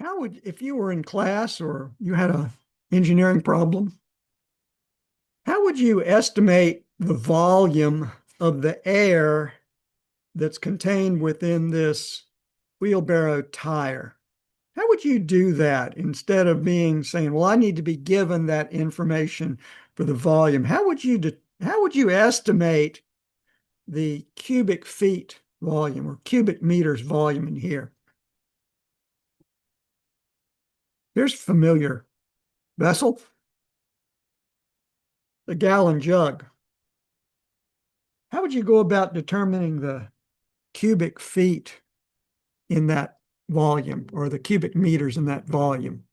How would, if you were in class or you had a engineering problem, how would you estimate the volume of the air that's contained within this wheelbarrow tire? How would you do that instead of being saying, well, I need to be given that information for the volume? How would you estimate the cubic feet volume or cubic meters volume in here? Here's familiar vessel, a gallon jug. How would you go about determining the cubic feet in that volume or the cubic meters in that volume?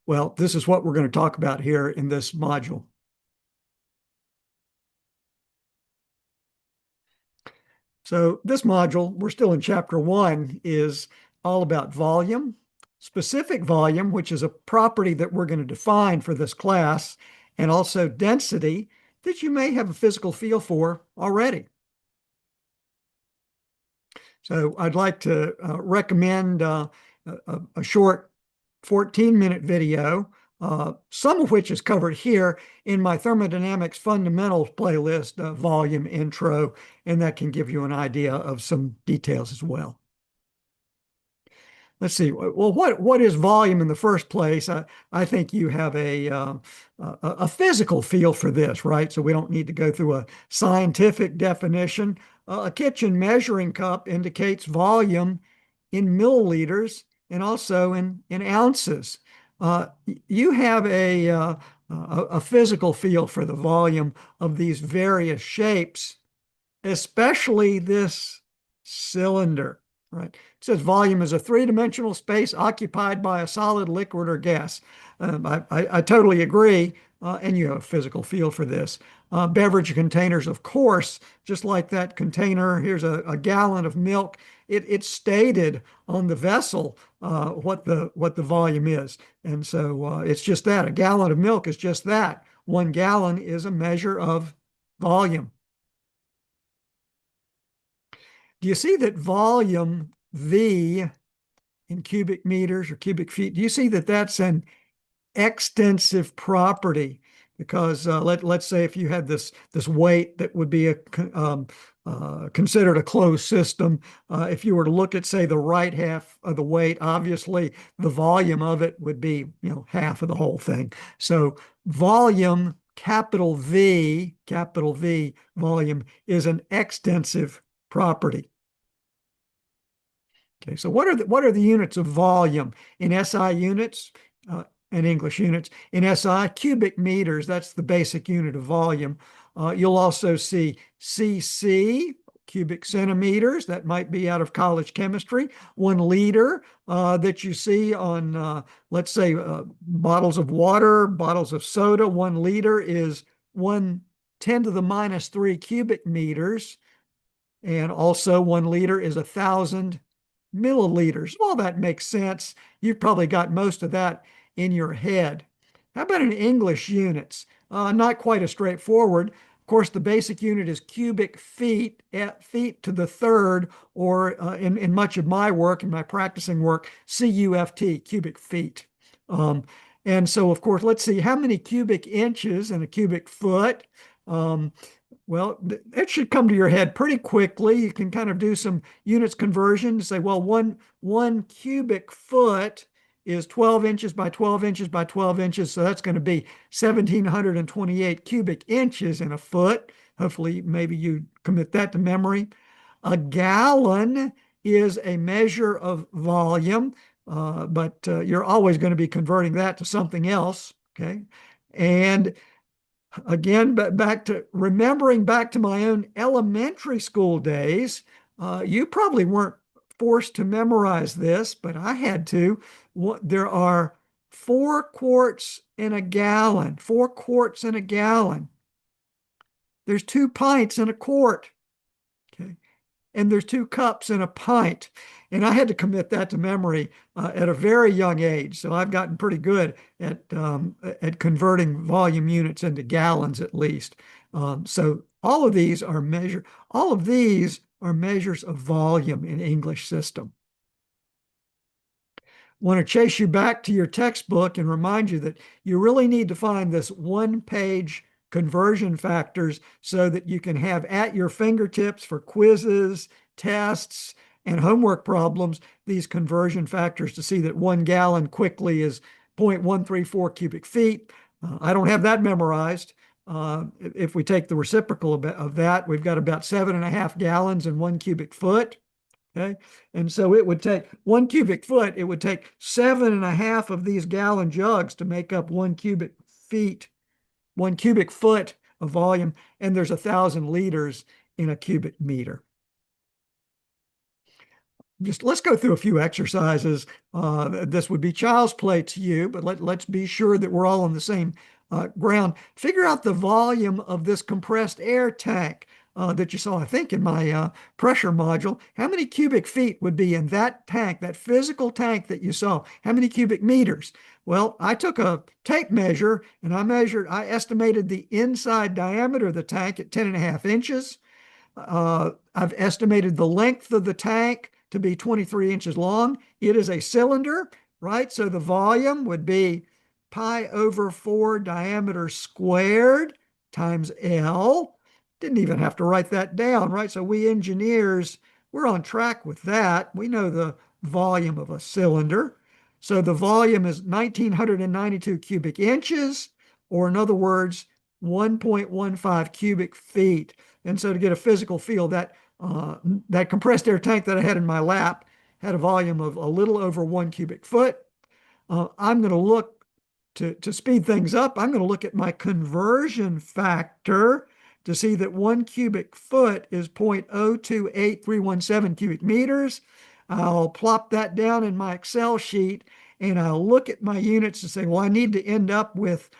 Well, this is what we're going to talk about here in this module. So this module, we're still in chapter 1, is all about volume, specific volume, which is a property that we're going to define for this class, and also density that you may have a physical feel for already. So I'd like to recommend a short 14-minute video, some of which is covered here in my Thermodynamics Fundamentals playlist, volume intro, and that can give you an idea of some details as well. Let's see. Well, what is volume in the first place? I think you have a physical feel for this, right? So we don't need to go through a scientific definition. A kitchen measuring cup indicates volume in milliliters and also in ounces. You have a physical feel for the volume of these various shapes, especially this cylinder, right? It says volume is a three-dimensional space occupied by a solid, liquid, or gas. I totally agree, and you have a physical feel for this. Beverage containers, of course, just like that container, here's a gallon of milk. It's stated on the vessel what the volume is. And so it's just that. A gallon of milk is just that. 1 gallon is a measure of volume. Do you see that volume V in cubic meters or cubic feet, do you see that that's an extensive property? Because let's say if you had this weight that would be considered a closed system, if you were to look at, say, the right half of the weight, obviously the volume of it would be, half of the whole thing. So volume, capital V volume is an extensive property. Okay, so what are the units of volume in SI units and English units? In SI, cubic meters, that's the basic unit of volume. You'll also see cc, cubic centimeters, that might be out of college chemistry. 1 liter that you see on, let's say, bottles of water, bottles of soda. 1 liter is 1 × 10⁻³ cubic meters. And also 1 liter is 1,000 milliliters. Well, that makes sense. You've probably got most of that in your head. How about in English units? Not quite as straightforward. Of course, the basic unit is cubic feet, feet to the third, or in much of my work, in my practicing work, CUFT, cubic feet. And so, of course, let's see, how many cubic inches in a cubic foot? Well, it should come to your head pretty quickly. You can kind of do some units conversion to say, well, one cubic foot is 12 inches by 12 inches by 12 inches. So that's going to be 1,728 cubic inches in a foot. Hopefully, maybe you commit that to memory. A gallon is a measure of volume, but you're always going to be converting that to something else. Okay. And again, but remembering back to my own elementary school days, you probably weren't forced to memorize this, but I had to. There are 4 quarts in a gallon. 4 quarts in a gallon. There's 2 pints in a quart. Okay. And there's 2 cups in a pint. And I had to commit that to memory at a very young age. So I've gotten pretty good at converting volume units into gallons at least. So all of these are measures of volume in English system. want to chase you back to your textbook and remind you that you really need to find this one-page conversion factors so that you can have at your fingertips for quizzes, tests, and homework problems these conversion factors to see that 1 gallon quickly is 0.134 cubic feet. I don't have that memorized. If we take the reciprocal of that, we've got about 7.5 gallons in 1 cubic foot. Okay. And so it would take 1 cubic foot, it would take 7.5 of these gallon jugs to make up 1 cubic feet, 1 cubic foot of volume. And there's 1,000 liters in a cubic meter. Just let's go through a few exercises. This would be child's play to you, but let's be sure that we're all on the same ground. Figure out the volume of this compressed air tank that you saw, I think, in my pressure module. How many cubic feet would be in that tank, that physical tank that you saw? How many cubic meters? Well, I took a tape measure and I estimated the inside diameter of the tank at 10.5 inches. I've estimated the length of the tank to be 23 inches long. It is a cylinder, right? So the volume would be pi over 4 diameter squared times L. Didn't even have to write that down, right? So we engineers, we're on track with that. We know the volume of a cylinder. So the volume is 1,992 cubic inches, or in other words, 1.15 cubic feet. And so to get a physical feel, that compressed air tank that I had in my lap had a volume of a little over 1 cubic foot. I'm going to look to speed things up. I'm going to look at my conversion factor to see that 1 cubic foot is 0.028317 cubic meters. I'll plop that down in my Excel sheet and I'll look at my units and say, well, I need to end up with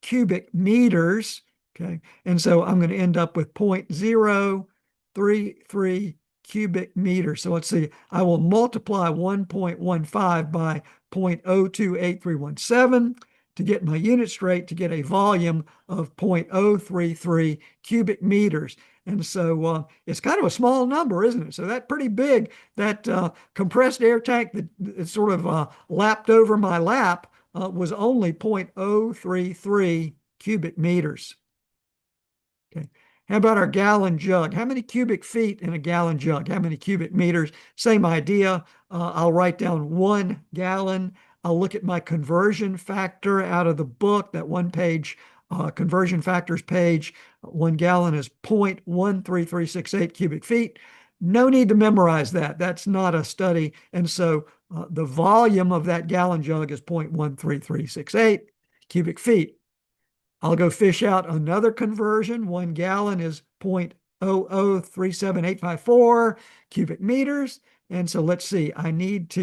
cubic meters. Okay. And so I'm going to end up with 0.033 cubic meters. So let's see, I will multiply 1.15 by 0.028317 to get my unit straight to get a volume of 0.033 cubic meters. And so it's kind of a small number, isn't it? So that's pretty big. That compressed air tank that sort of lapped over my lap was only 0.033 cubic meters. Okay. How about our gallon jug? How many cubic feet in a gallon jug? How many cubic meters? Same idea. I'll write down 1 gallon. I'll look at my conversion factor out of the book, that one-page conversion factors page. 1 gallon is 0.13368 cubic feet. No need to memorize that. That's not a study. And so the volume of that gallon jug is 0.13368 cubic feet. I'll go fish out another conversion. 1 gallon is 0.0037854 cubic meters. And so let's see, I need to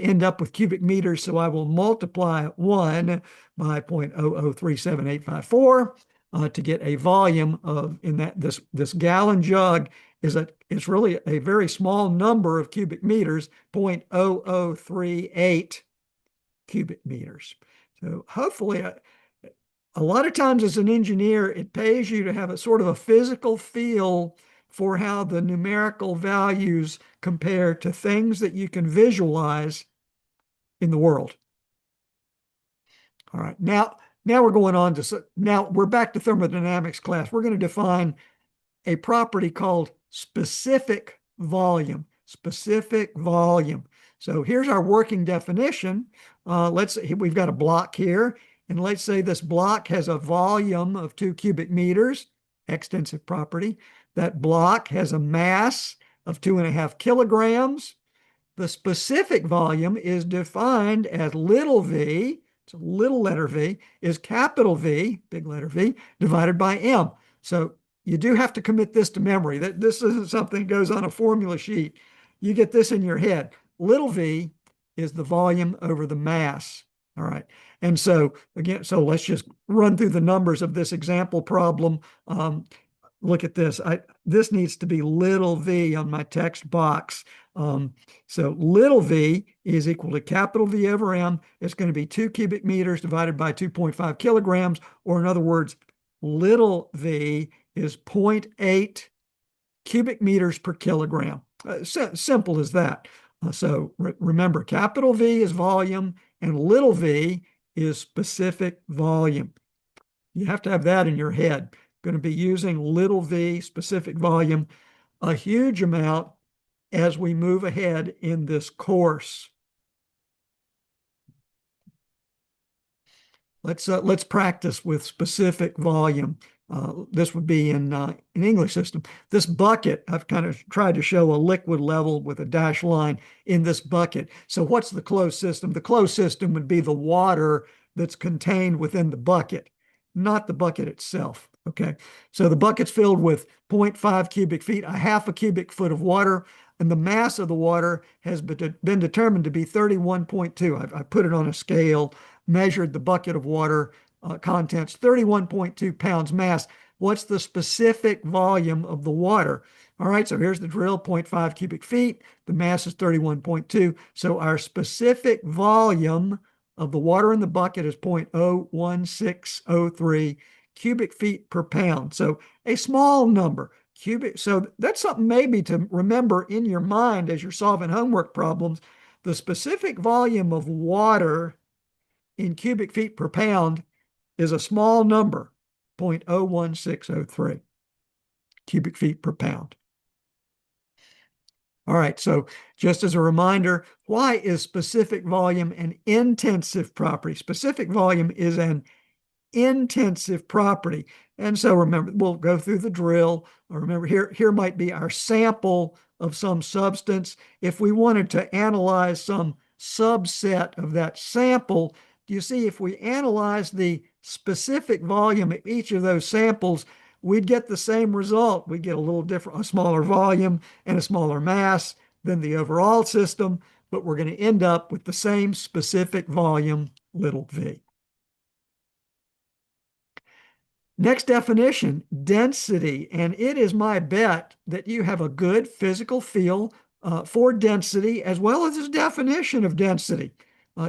end up with cubic meters. So I will multiply 1 by 0.0037854 to get a volume of, this gallon jug it's really a very small number of cubic meters, 0.0038 cubic meters. So hopefully, a lot of times as an engineer, it pays you to have a sort of a physical feel for how the numerical values compare to things that you can visualize in the world. All right, now we're going on to, now we're back to thermodynamics class. We're going to define a property called specific volume. Specific volume. So here's our working definition. We've got a block here. And let's say this block has a volume of 2 cubic meters, extensive property. That block has a mass of 2.5 kilograms. The specific volume is defined as little v, it's a little letter v, is capital V, big letter V, divided by m. So you do have to commit this to memory. This isn't something that goes on a formula sheet. You get this in your head. Little v is the volume over the mass. All right. And so again, so let's just run through the numbers of this example problem. Look at this. This needs to be little v on my text box. So little v is equal to capital V over m. It's going to be 2 cubic meters divided by 2.5 kilograms, or in other words, little v is 0.8 cubic meters per kilogram. Simple as that. So remember, capital V is volume and little v is specific volume. You have to have that in your head. Going to be using little v, specific volume, a huge amount as we move ahead in this course. Let's practice with specific volume. This would be in an English system. This bucket, I've kind of tried to show a liquid level with a dashed line in this bucket. So what's the closed system? The closed system would be the water that's contained within the bucket, not the bucket itself. Okay, so the bucket's filled with 0.5 cubic feet, a half a cubic foot of water, and the mass of the water has been determined to be 31.2. I put it on a scale, measured the bucket of water contents, 31.2 pounds mass. What's the specific volume of the water? All right, so here's the drill, 0.5 cubic feet. The mass is 31.2. So our specific volume of the water in the bucket is 0.01603 cubic feet per pound. So a small number. Cubic. So that's something maybe to remember in your mind as you're solving homework problems. The specific volume of water in cubic feet per pound is a small number, 0.01603 cubic feet per pound. All right, so just as a reminder, why is specific volume an intensive property? Specific volume is an intensive property. And so remember, we'll go through the drill. Remember, here might be our sample of some substance. If we wanted to analyze some subset of that sample, you see, if we analyze the specific volume of each of those samples, we'd get the same result. We'd get a little different, a smaller volume and a smaller mass than the overall system, but we're going to end up with the same specific volume, little v. Next definition, density. And it is my bet that you have a good physical feel for density as well as this definition of density.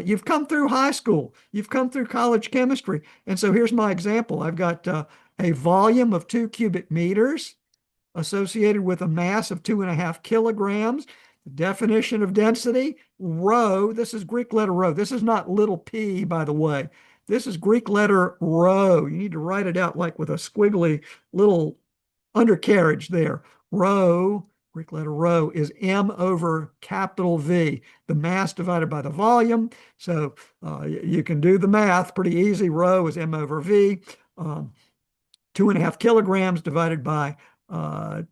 You've come through high school, you've come through college chemistry. And so here's my example. I've got a volume of 2 cubic meters associated with a mass of 2.5 kilograms. The definition of density, rho, this is Greek letter rho. This is not little p, by the way. This is Greek letter rho. You need to write it out like with a squiggly little undercarriage there. Rho, Greek letter rho, is m over capital V, the mass divided by the volume. So you can do the math pretty easy. Rho is m over V. 2.5 kilograms divided by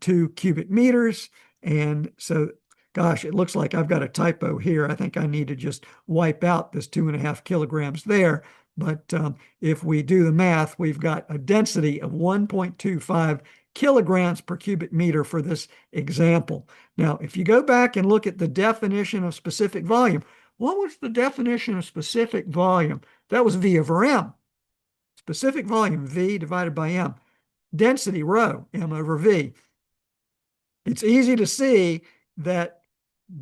2 cubic meters. And so, gosh, it looks like I've got a typo here. I think I need to just wipe out this 2.5 kilograms there. But if we do the math, we've got a density of 1.25 kilograms per cubic meter for this example. Now, if you go back and look at the definition of specific volume, what was the definition of specific volume? That was V over M. Specific volume, V divided by M. Density, rho, M over V. It's easy to see that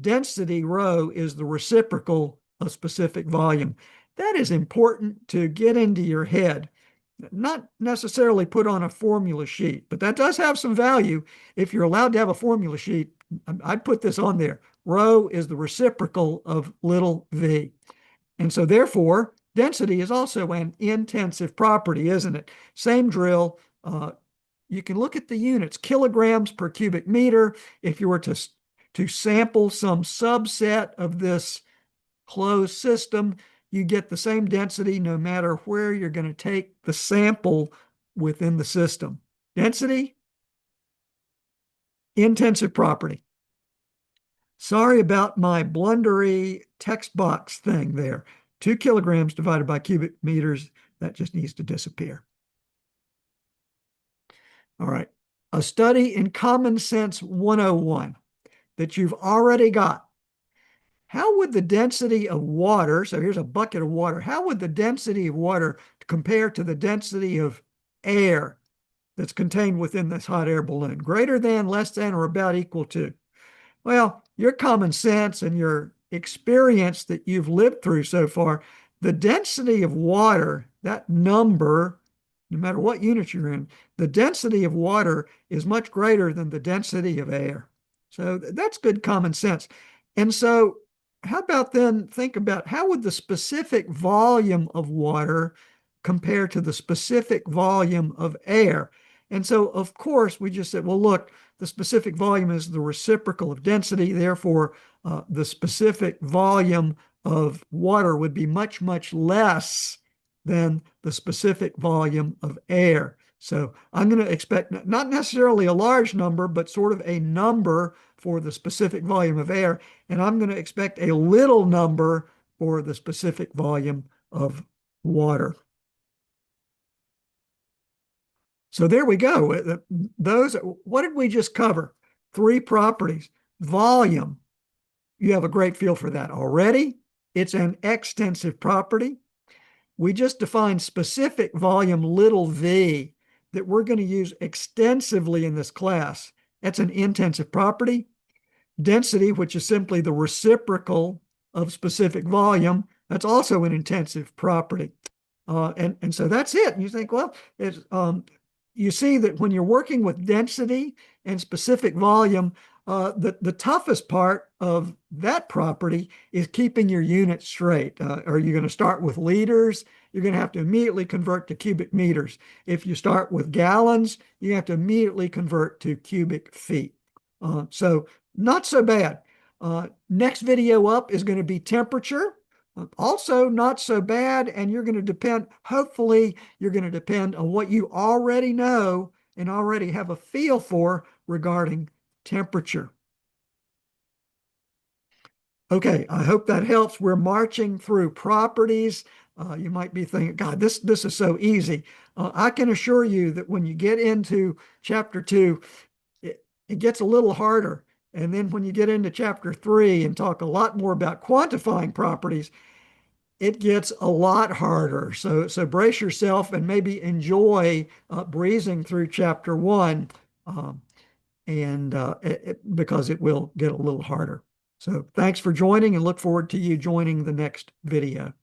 density, rho, is the reciprocal of specific volume. That is important to get into your head, not necessarily put on a formula sheet, but that does have some value. If you're allowed to have a formula sheet, I'd put this on there. Rho is the reciprocal of little v. And so therefore, density is also an intensive property, isn't it? Same drill. You can look at the units, kilograms per cubic meter. If you were to sample some subset of this closed system, you get the same density no matter where you're going to take the sample within the system. Density, intensive property. Sorry about my blundery text box thing there. 2 kilograms divided by cubic meters, that just needs to disappear. All right. A study in Common Sense 101 that you've already got. How would the density of water, so here's a bucket of water, how would the density of water compare to the density of air that's contained within this hot air balloon? Greater than, less than, or about equal to? Well, your common sense and your experience that you've lived through so far, the density of water, that number, no matter what unit you're in, the density of water is much greater than the density of air. So that's good common sense. And so how about then think about how would the specific volume of water compare to the specific volume of air? And so, of course, we just said, well, look, the specific volume is the reciprocal of density. Therefore, the specific volume of water would be much, much less than the specific volume of air. So I'm going to expect not necessarily a large number, but sort of a number for the specific volume of air. And I'm going to expect a little number for the specific volume of water. So there we go. Those, what did we just cover? Three properties. Volume, you have a great feel for that already. It's an extensive property. We just defined specific volume, little v, that we're going to use extensively in this class. That's an intensive property. Density, which is simply the reciprocal of specific volume, that's also an intensive property. And so that's it. And you think, well, you see that when you're working with density and specific volume, the toughest part of that property is keeping your units straight. Are you going to start with liters? You're going to have to immediately convert to cubic meters. If you start with gallons, you have to immediately convert to cubic feet. So not so bad. Next video up is going to be temperature. Also not so bad, and you're going to depend, hopefully, you're going to depend on what you already know and already have a feel for regarding temperature. Okay, I hope that helps. We're marching through properties. You might be thinking, God, this is so easy. I can assure you that when you get into chapter 2, it gets a little harder. And then when you get into chapter 3 and talk a lot more about quantifying properties, it gets a lot harder. So brace yourself and maybe enjoy breezing through chapter 1, and because it will get a little harder. So thanks for joining, and look forward to you joining the next video.